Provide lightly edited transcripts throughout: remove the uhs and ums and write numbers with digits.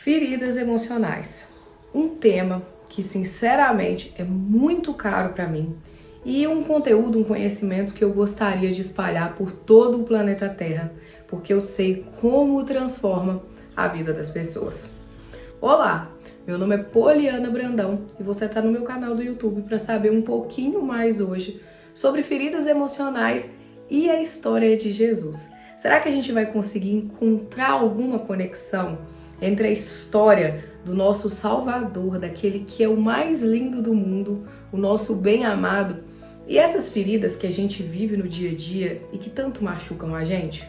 Feridas emocionais. Um tema que, sinceramente, é muito caro para mim e um conteúdo, um conhecimento que eu gostaria de espalhar por todo o planeta Terra, porque eu sei como transforma a vida das pessoas. Olá, meu nome é Poliana Brandão e você está no meu canal do YouTube para saber um pouquinho mais hoje sobre feridas emocionais e a história de Jesus. Será que a gente vai conseguir encontrar alguma conexão entre a história do nosso Salvador, daquele que é o mais lindo do mundo, o nosso bem-amado, e essas feridas que a gente vive no dia a dia e que tanto machucam a gente?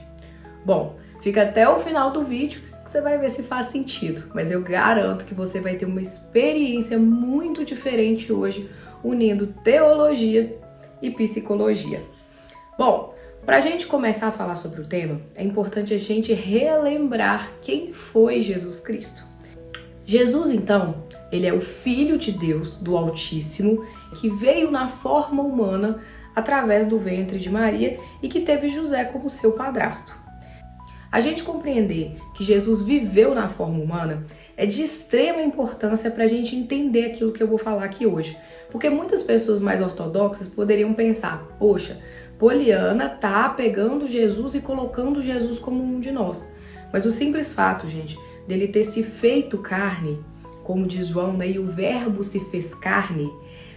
Bom, fica até o final do vídeo que você vai ver se faz sentido, mas eu garanto que você vai ter uma experiência muito diferente hoje, unindo teologia e psicologia. Bom, para a gente começar a falar sobre o tema, é importante a gente relembrar quem foi Jesus Cristo. Jesus, então, ele é o Filho de Deus, do Altíssimo, que veio na forma humana através do ventre de Maria e que teve José como seu padrasto. A gente compreender que Jesus viveu na forma humana é de extrema importância para a gente entender aquilo que eu vou falar aqui hoje. Porque muitas pessoas mais ortodoxas poderiam pensar, poxa, Poliana tá pegando Jesus e colocando Jesus como um de nós. Mas o simples fato, gente, dele ter se feito carne, como diz João, né, e o verbo se fez carne,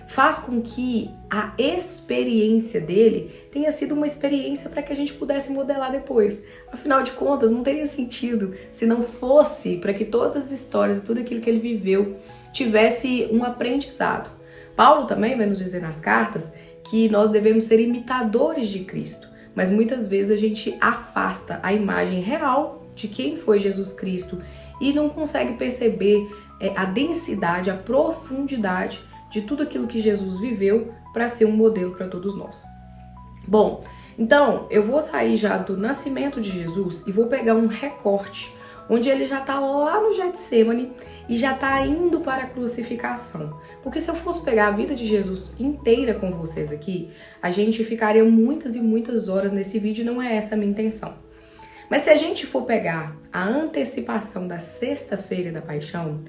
faz com que a experiência dele tenha sido uma experiência para que a gente pudesse modelar depois. Afinal de contas, não teria sentido se não fosse para que todas as histórias e tudo aquilo que ele viveu tivesse um aprendizado. Paulo também vai nos dizer nas cartas que nós devemos ser imitadores de Cristo, mas muitas vezes a gente afasta a imagem real de quem foi Jesus Cristo e não consegue perceber a densidade, a profundidade de tudo aquilo que Jesus viveu para ser um modelo para todos nós. Bom, então eu vou sair já do nascimento de Jesus e vou pegar um recorte onde ele já está lá no Getsemane e já está indo para a crucificação. Porque se eu fosse pegar a vida de Jesus inteira com vocês aqui, a gente ficaria muitas e muitas horas nesse vídeo e não é essa a minha intenção. Mas se a gente for pegar a antecipação da sexta-feira da paixão,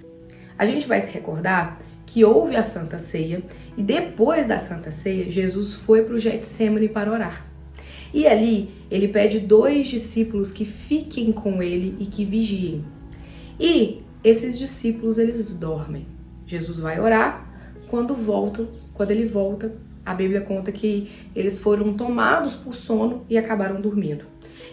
a gente vai se recordar que houve a Santa Ceia e depois da Santa Ceia, Jesus foi para o Getsemane para orar. E ali, ele pede 2 discípulos que fiquem com ele e que vigiem. E esses discípulos, eles dormem. Jesus vai orar, quando ele volta, a Bíblia conta que eles foram tomados por sono e acabaram dormindo.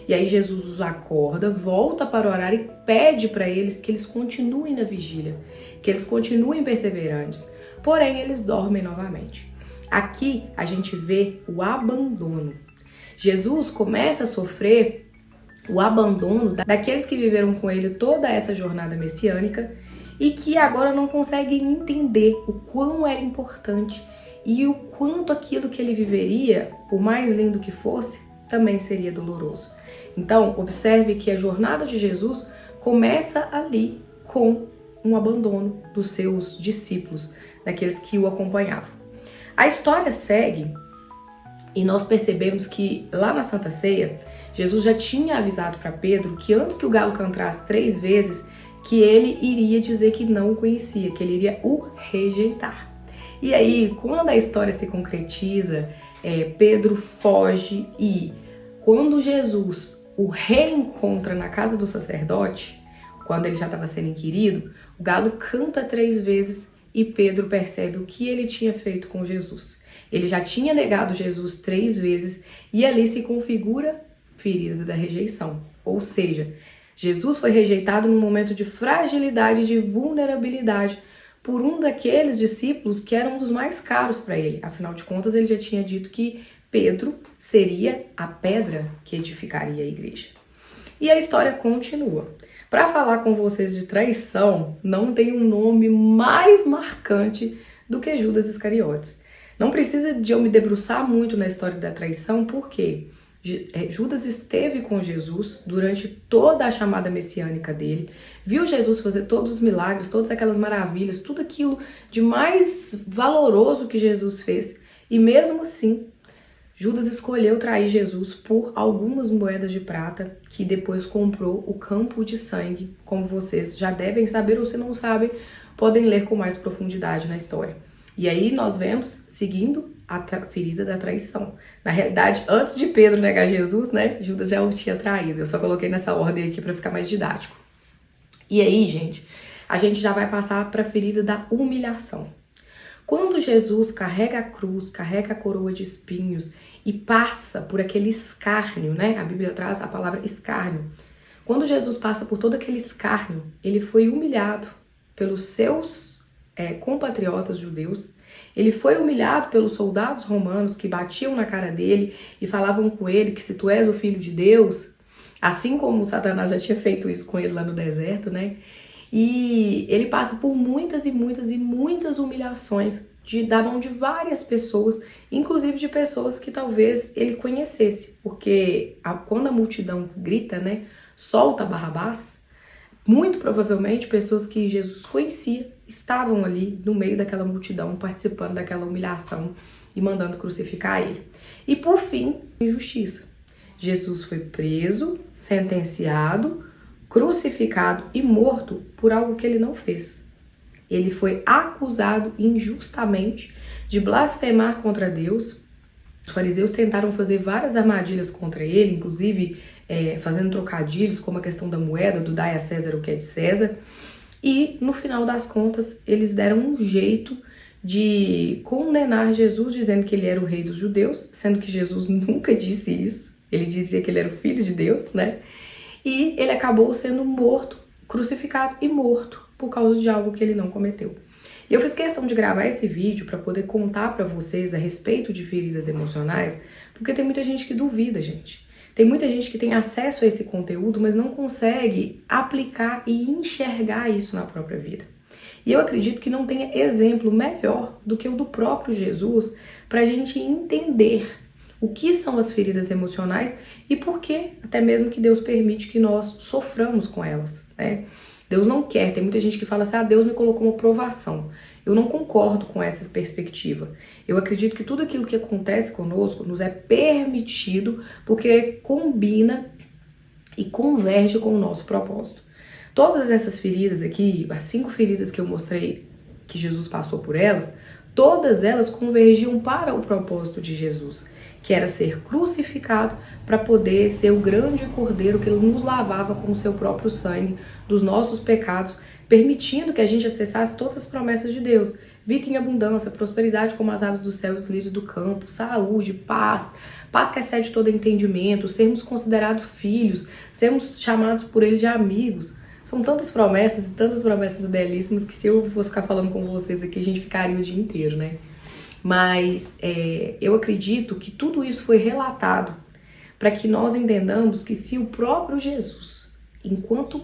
E aí Jesus os acorda, volta para orar e pede para eles que eles continuem na vigília, que eles continuem perseverantes. Porém, eles dormem novamente. Aqui a gente vê o abandono. Jesus começa a sofrer o abandono daqueles que viveram com ele toda essa jornada messiânica e que agora não conseguem entender o quão era importante e o quanto aquilo que ele viveria, por mais lindo que fosse, também seria doloroso. Então, observe que a jornada de Jesus começa ali com um abandono dos seus discípulos, daqueles que o acompanhavam. A história segue e nós percebemos que lá na Santa Ceia, Jesus já tinha avisado para Pedro que antes que o galo cantasse 3 vezes, que ele iria dizer que não o conhecia, que ele iria o rejeitar. E aí, quando a história se concretiza, Pedro foge e quando Jesus o reencontra na casa do sacerdote, quando ele já estava sendo inquirido, o galo canta 3 vezes e Pedro percebe o que ele tinha feito com Jesus. Ele já tinha negado Jesus 3 vezes e ali se configura ferida da rejeição. Ou seja, Jesus foi rejeitado num momento de fragilidade, de vulnerabilidade, por um daqueles discípulos que eram um dos mais caros para ele. Afinal de contas, ele já tinha dito que Pedro seria a pedra que edificaria a igreja. E a história continua. Para falar com vocês de traição, não tem um nome mais marcante do que Judas Iscariotes. Não precisa de eu me debruçar muito na história da traição, porque Judas esteve com Jesus durante toda a chamada messiânica dele, viu Jesus fazer todos os milagres, todas aquelas maravilhas, tudo aquilo de mais valoroso que Jesus fez, e mesmo assim, Judas escolheu trair Jesus por algumas moedas de prata, que depois comprou o campo de sangue, como vocês já devem saber, ou se não sabem, podem ler com mais profundidade na história. E aí nós vemos, seguindo a ferida da traição. Na realidade, antes de Pedro negar Jesus, né, Judas já o tinha traído. Eu só coloquei nessa ordem aqui para ficar mais didático. E aí, gente, a gente já vai passar para a ferida da humilhação. Quando Jesus carrega a cruz, carrega a coroa de espinhos e passa por aquele escárnio, né? A Bíblia traz a palavra escárnio. Quando Jesus passa por todo aquele escárnio, ele foi humilhado pelos seus compatriotas judeus. Ele foi humilhado pelos soldados romanos que batiam na cara dele e falavam com ele que se tu és o filho de Deus, assim como Satanás já tinha feito isso com ele lá no deserto, né? E ele passa por muitas e muitas e muitas humilhações da mão de várias pessoas, inclusive de pessoas que talvez ele conhecesse, porque quando a multidão grita, né, solta Barrabás, muito provavelmente pessoas que Jesus conhecia estavam ali no meio daquela multidão, participando daquela humilhação e mandando crucificar ele. E por fim, injustiça. Jesus foi preso, sentenciado, crucificado e morto por algo que ele não fez. Ele foi acusado injustamente de blasfemar contra Deus. Os fariseus tentaram fazer várias armadilhas contra ele, inclusive fazendo trocadilhos, como a questão da moeda, do dai a César o que é de César. E, no final das contas, eles deram um jeito de condenar Jesus, dizendo que ele era o rei dos judeus, sendo que Jesus nunca disse isso. Ele dizia que ele era o filho de Deus, né? E ele acabou sendo morto, crucificado e morto por causa de algo que ele não cometeu. E eu fiz questão de gravar esse vídeo para poder contar para vocês a respeito de feridas emocionais, porque tem muita gente que duvida, gente. Tem muita gente que tem acesso a esse conteúdo, mas não consegue aplicar e enxergar isso na própria vida. E eu acredito que não tenha exemplo melhor do que o do próprio Jesus para a gente entender o que são as feridas emocionais e por que até mesmo que Deus permite que nós soframos com elas, né? Deus não quer, tem muita gente que fala assim, Deus me colocou uma provação. Eu não concordo com essa perspectiva. Eu acredito que tudo aquilo que acontece conosco nos é permitido porque combina e converge com o nosso propósito. Todas essas feridas aqui, as 5 feridas que eu mostrei que Jesus passou por elas, todas elas convergiam para o propósito de Jesus, que era ser crucificado para poder ser o grande cordeiro que ele nos lavava com o seu próprio sangue dos nossos pecados, permitindo que a gente acessasse todas as promessas de Deus. Vida em abundância, prosperidade como as aves do céu e os lírios do campo, saúde, paz que excede todo entendimento, sermos considerados filhos, sermos chamados por ele de amigos. São tantas promessas e tantas promessas belíssimas que se eu fosse ficar falando com vocês aqui, a gente ficaria o dia inteiro, né? Mas eu acredito que tudo isso foi relatado para que nós entendamos que se o próprio Jesus, enquanto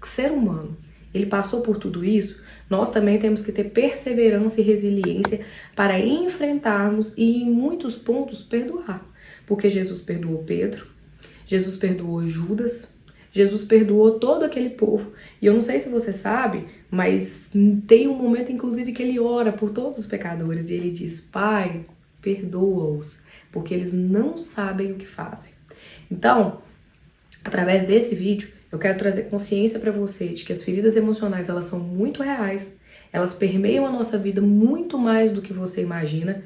ser humano, ele passou por tudo isso, nós também temos que ter perseverança e resiliência para enfrentarmos e em muitos pontos perdoar. Porque Jesus perdoou Pedro, Jesus perdoou Judas, Jesus perdoou todo aquele povo. E eu não sei se você sabe, mas tem um momento inclusive que ele ora por todos os pecadores e ele diz, Pai, perdoa-os, porque eles não sabem o que fazem. Então, através desse vídeo, eu quero trazer consciência para você de que as feridas emocionais, elas são muito reais, elas permeiam a nossa vida muito mais do que você imagina,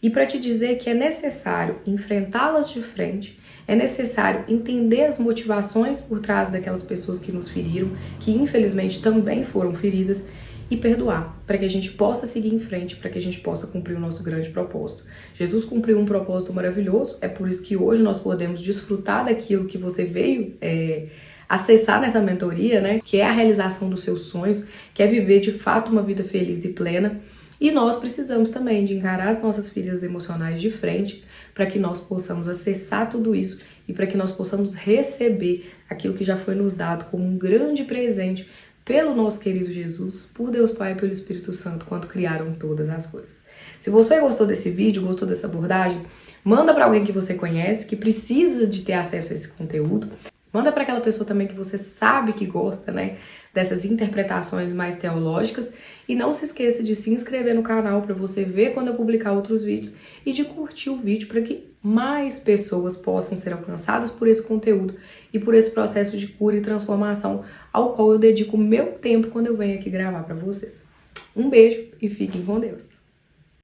e para te dizer que é necessário enfrentá-las de frente, é necessário entender as motivações por trás daquelas pessoas que nos feriram, que infelizmente também foram feridas, e perdoar, para que a gente possa seguir em frente, para que a gente possa cumprir o nosso grande propósito. Jesus cumpriu um propósito maravilhoso, é por isso que hoje nós podemos desfrutar daquilo que você veio acessar nessa mentoria, né? Que é a realização dos seus sonhos, que é viver de fato uma vida feliz e plena. E nós precisamos também de encarar as nossas feridas emocionais de frente para que nós possamos acessar tudo isso e para que nós possamos receber aquilo que já foi nos dado como um grande presente pelo nosso querido Jesus, por Deus Pai e pelo Espírito Santo, quando criaram todas as coisas. Se você gostou desse vídeo, gostou dessa abordagem, manda para alguém que você conhece, que precisa de ter acesso a esse conteúdo. Manda para aquela pessoa também que você sabe que gosta, né, dessas interpretações mais teológicas. E não se esqueça de se inscrever no canal para você ver quando eu publicar outros vídeos e de curtir o vídeo para que mais pessoas possam ser alcançadas por esse conteúdo e por esse processo de cura e transformação ao qual eu dedico o meu tempo quando eu venho aqui gravar para vocês. Um beijo e fiquem com Deus!